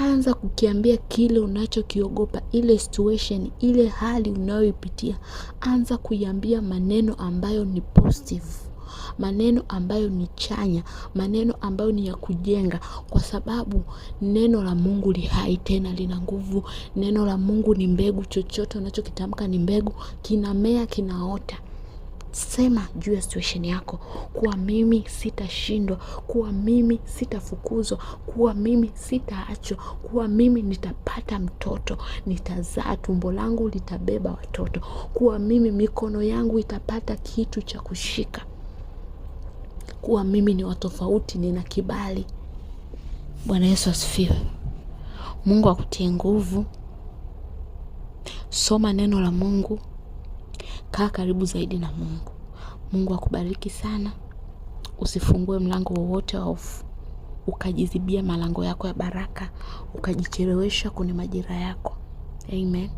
Anza kukiambia kile unachokiogopa, ile situation, ile hali unayoipitia. Anza kuiambia maneno ambayo ni positive, maneno ambayo ni chanya, maneno ambayo ni ya kujenga, kwa sababu neno la Mungu li hai tena lina nguvu. Neno la Mungu ni mbegu, chochote unachokitamka ni mbegu, kinamea, kinaota. Sema juu ya situation yako kuwa mimi sitashindwa, kuwa mimi sitafukuzwa, kuwa mimi sitaachwa, kuwa mimi nitapata mtoto, nitazaa, tumbo langu litabeba watoto, kuwa mimi mikono yangu itapata kitu cha kushika, kuwa mimi ni watofauti, nina kibali. Bwana Yesu asifiwe. Mungu akutie nguvu. Soma neno la Mungu. Kaa karibu zaidi na Mungu. Mungu akubariki sana. Usifungue mlango wowote wa hofu, ukajizibia malango yako ya baraka, ukajichelewesha kwenye majira yako. Amen.